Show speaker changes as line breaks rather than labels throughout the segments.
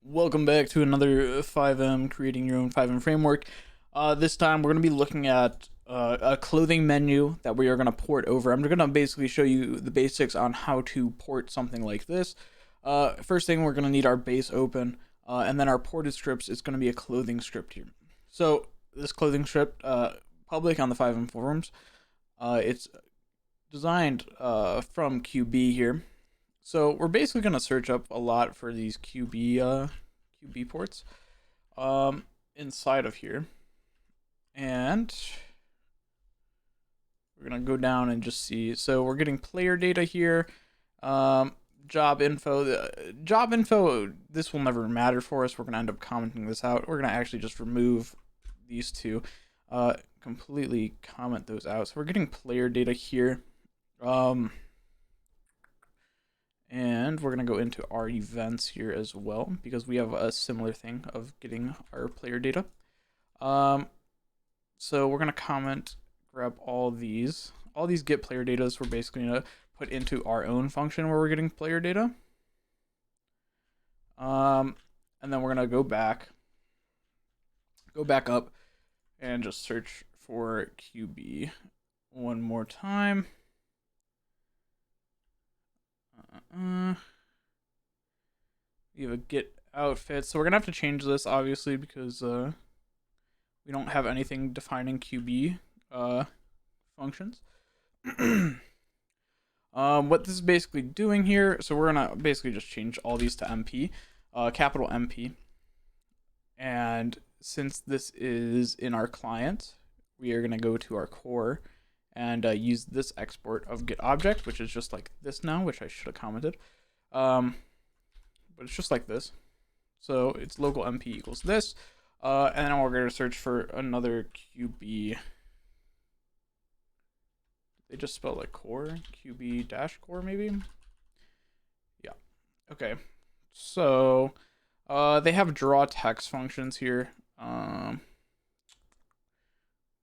Welcome back to another FiveM, creating your own FiveM framework. This time we're going to be looking at a clothing menu that we are going to port over. I'm going to basically show you the basics on how to port something like this. First thing, we're going to need our base open, and then our ported scripts is going to be a clothing script here. So this clothing script, public on the FiveM forums, it's designed from QB here. So we're basically going to search up a lot for these QB ports inside of here. And we're going to go down and just see. So we're getting player data here. Job info. Job info, this will never matter for us. We're going to end up commenting this out. We're going to actually just remove these two. Completely comment those out. So we're getting player data here. And we're going to go into our events here as well, because we have a similar thing of getting our player data. So we're going to comment, grab all these get player data. We're basically going to put into our own function where we're getting player data. And then we're going to go back up and just search for QB one more time. We have a get outfit, so we're gonna have to change this obviously because we don't have anything defining QB functions. What this is basically doing here, so we're gonna basically just change all these to MP, capital MP, and since this is in our client, we are gonna go to our core and use this export of get object, which is just like this now, which I should have commented. But it's just like this. So it's local MP equals this. And then we're going to search for another QB. They just spell like core, QB dash core maybe. Yeah. Okay. So they have draw text functions here.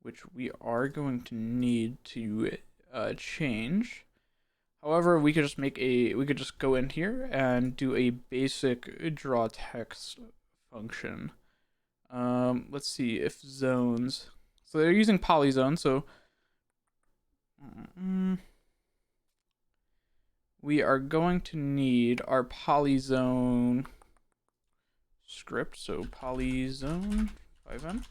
Which we are going to need to change. However, we could just go in here and do a basic draw text function. Let's see if zones. So they're using Polyzone, so we are going to need our Polyzone script. So Polyzone FiveM.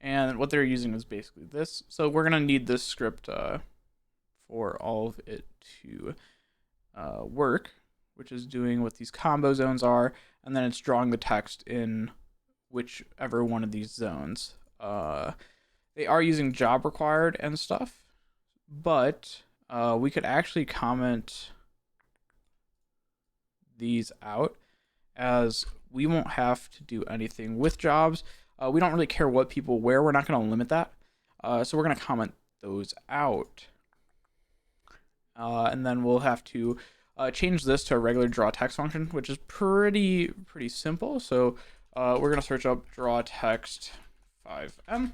And what they're using is basically this. So we're gonna need this script for all of it to work, which is doing what these combo zones are, and then it's drawing the text in whichever one of these zones. They are using job required and stuff, but we could actually comment these out, as we won't have to do anything with jobs. We don't really care what people wear. We're not going to limit that. So we're going to comment those out. And then we'll have to change this to a regular draw text function, which is pretty simple. So we're going to search up draw text FiveM.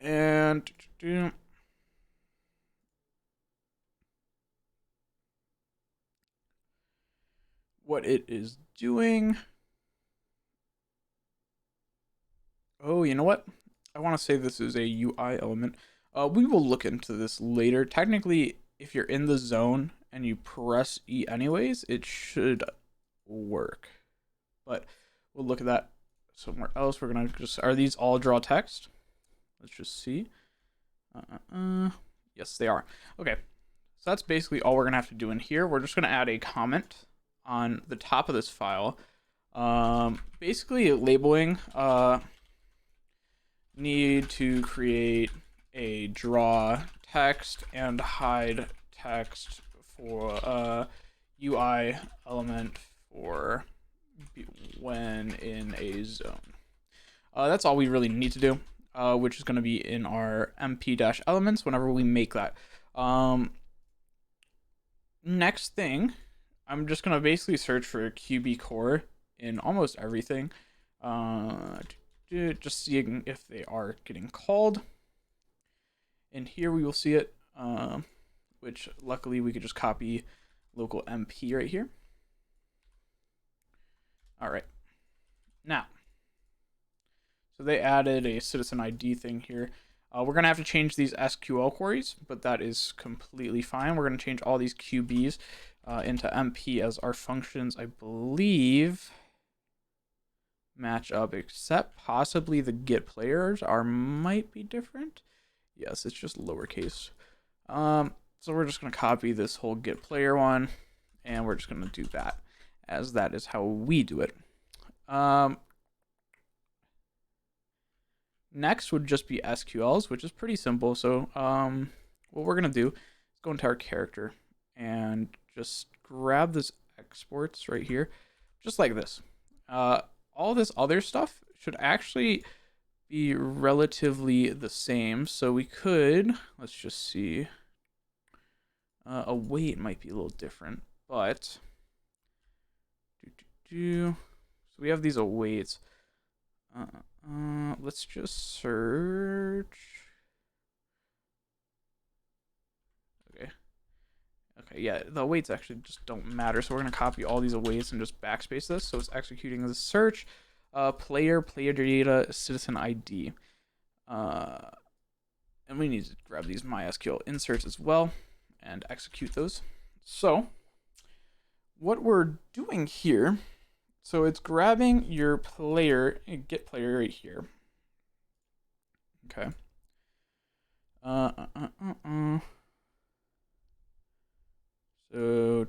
And what it is doing. Oh, you know what? I want to say this is a UI element. We will look into this later. Technically, if you're in the zone and you press E anyways, it should work. But we'll look at that somewhere else. We're gonna just, are these all draw text? Let's just see. Yes, they are. Okay, so that's basically all we're gonna have to do in here. We're just gonna add a comment on the top of this file. Basically labeling, need to create a draw text and hide text for UI element for when in a zone. That's all we really need to do, which is going to be in our mp-elements whenever we make that. Next thing, I'm just going to basically search for QB core in almost everything. Just seeing if they are getting called. And here we will see it which luckily we could just copy local MP right here. All right. Now, so they added a citizen ID thing here. We're going to have to change these SQL queries, but that is completely fine. We're going to change all these QBs into MP as our functions, I believe, match up, except possibly the get players might be different. Yes, it's just lowercase. So we're just going to copy this whole get player one, and we're just going to do that, as that is how we do it. Next would just be SQLs, which is pretty simple. So what we're going to do is go into our character and just grab this exports right here, just like this. All this other stuff should actually be relatively the same. So we could, let's just see, await might be a little different, but so we have these awaits. Let's just search. Okay, yeah, the awaits actually just don't matter. So we're gonna copy all these awaits and just backspace this. So it's executing the search, player data, citizen ID. And we need to grab these MySQL inserts as well and execute those. So what we're doing here, so it's grabbing your player, get player right here. Okay. So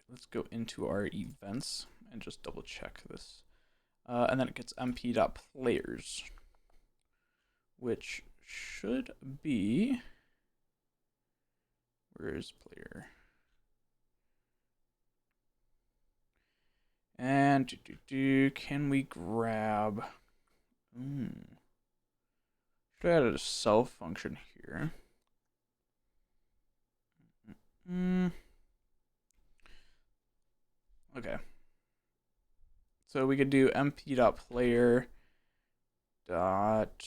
let's go into our events and just double check this. And then it gets mp.players, which should be, where is player? And can we grab, should I add a self function here? Okay. So we could do mp.player dot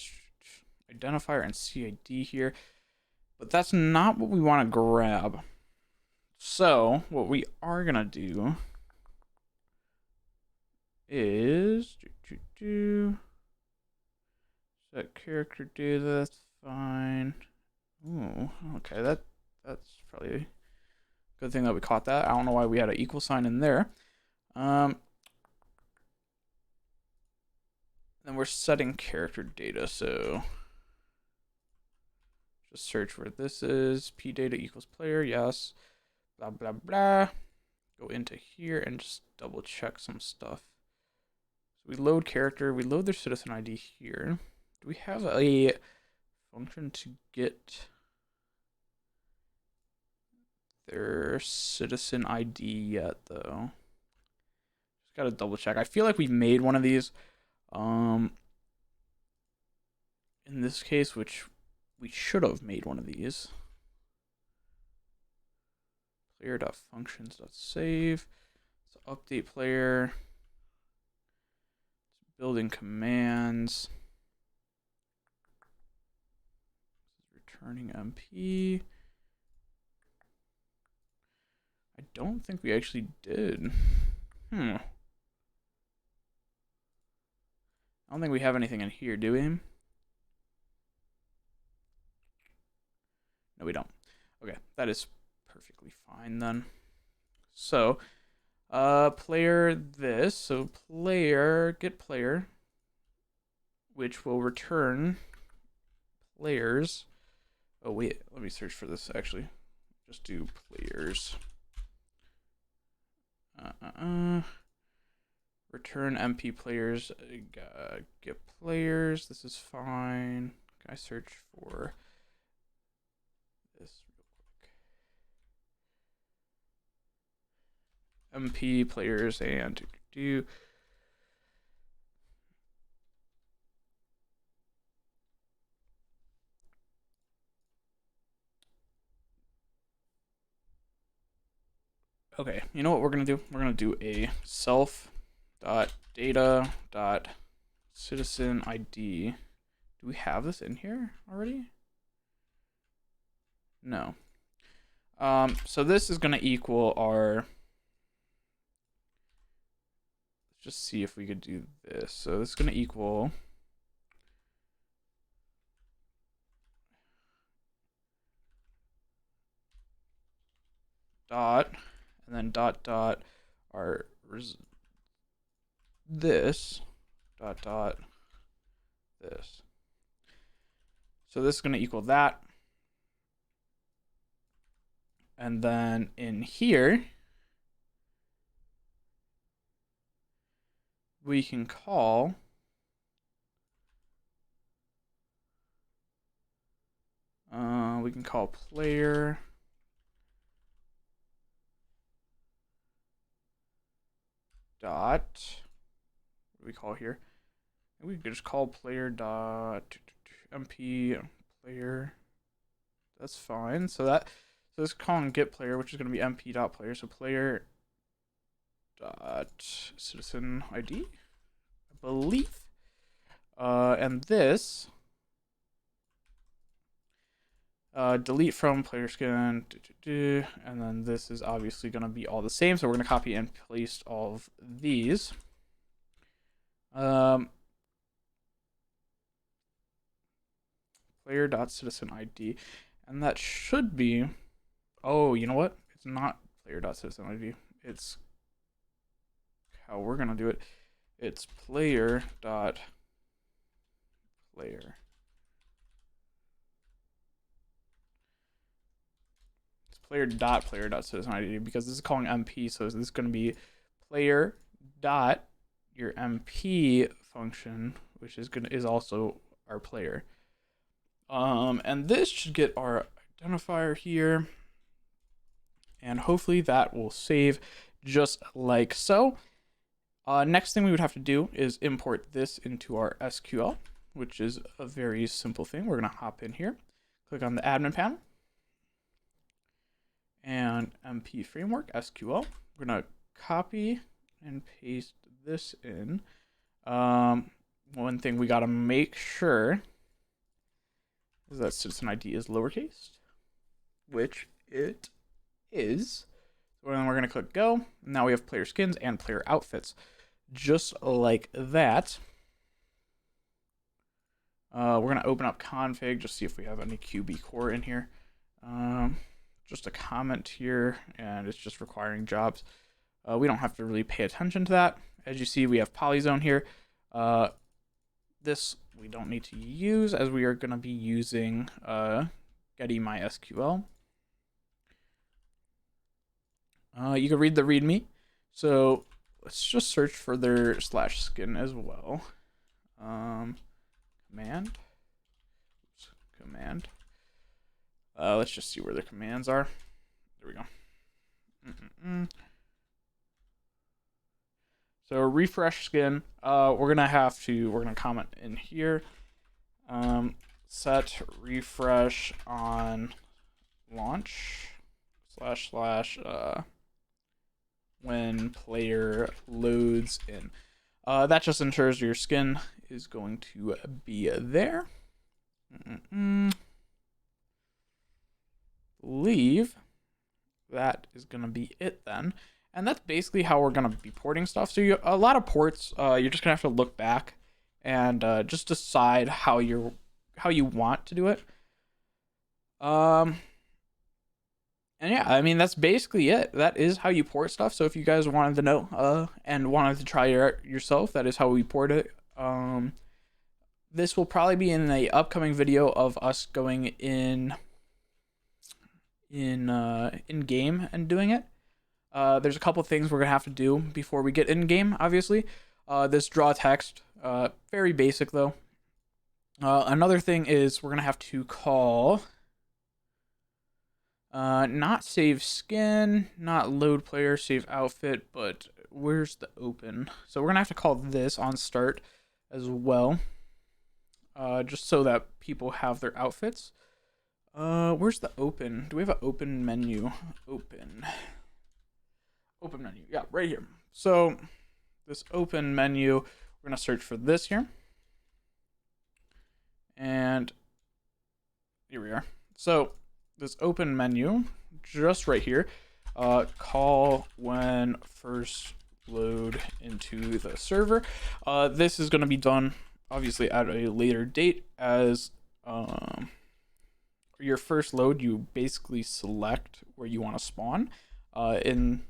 identifier and CID here, but that's not what we want to grab. So what we are gonna do is set character data. That's fine. Ooh, okay, that's probably a good thing that we caught that. I don't know why we had an equal sign in there. Then we're setting character data, so just search where this is. P data equals player, yes. Blah blah blah. Go into here and just double check some stuff. So we load character, we load their citizen ID here. Do we have a function to get their citizen ID yet, though? Just gotta double check. I feel like we've made one of these. In this case, which we should have made one of these. Player.functions.save. So update player. Building commands. Returning MP. I don't think we actually did. I don't think we have anything in here, do we? No, we don't. Okay, that is perfectly fine then. So, player this, so player, get player, which will return players. Oh, wait, let me search for this actually. Just do players. Return MP players, get players. This is fine. Can I search for this real quick? MP players and do. Okay, you know what we're gonna do? We're gonna do a self.data.citizen ID. Do we have this in here already? No. So this is going to equal our, let's just see if we could do this. So this is going to equal dot, and then dot dot our this dot dot this. So this is going to equal that. And then in here, we can call player dot, what do we call here? We could just call player dot mp player. That's fine. So this is calling get player, which is going to be mp dot player. So player dot citizen ID, I believe. And this delete from player skin, and then this is obviously going to be all the same. So we're going to copy and paste all of these. Player dot citizen ID, and that should be, oh, you know what? It's not player dot citizen ID. It's how we're going to do it. It's player dot player. It's player dot citizen ID, because this is calling MP, so this is going to be player dot your MP function, which is also our player. And this should get our identifier here, and hopefully that will save just like so. Next thing we would have to do is import this into our SQL, which is a very simple thing. We're going to hop in here, click on the admin panel, and MP framework SQL. We're going to copy and paste this in. One thing we got to make sure is that citizen ID is lowercase, which it is. So then we're going to click go. Now we have player skins and player outfits, just like that. We're going to open up config, just see if we have any QB core in here. Just a comment here, and it's just requiring jobs. We don't have to really pay attention to that. As you see, we have Polyzone here. This we don't need to use, as we are going to be using Getty MySQL. You can read the README. So let's just search for their /skin as well. Command. Let's just see where the commands are. There we go. So refresh skin. We're gonna comment in here. Set refresh on launch / when player loads in. That just ensures your skin is going to be there. Believe that is going to be it then. And that's basically how we're going to be porting stuff. So a lot of ports, you're just going to have to look back and just decide how you want to do it. And yeah, I mean, that's basically it. That is how you port stuff. So if you guys wanted to know and wanted to try it yourself, that is how we port it. This will probably be in the upcoming video of us going in game and doing it. There's a couple things we're gonna have to do before we get in game. Obviously, this draw text, very basic though. Another thing is we're gonna have to call not save skin, not load player, save outfit, but where's the open? So we're gonna have to call this on start as well, just so that people have their outfits. Where's the open? Do we have an open menu? Open menu, yeah, right here. So this open menu, we're gonna search for this here, and here we are. So this open menu just right here. Call when first load into the server. This is going to be done obviously at a later date. As your first load, you basically select where you want to spawn. In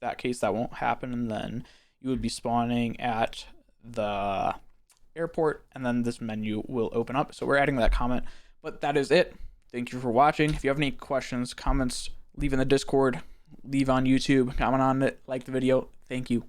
that case, that won't happen, and then you would be spawning at the airport, and then this menu will open up. So we're adding that comment, but that is it. Thank you for watching. If you have any questions, comments, leave in the Discord, leave on YouTube, comment on it, like the video. Thank you.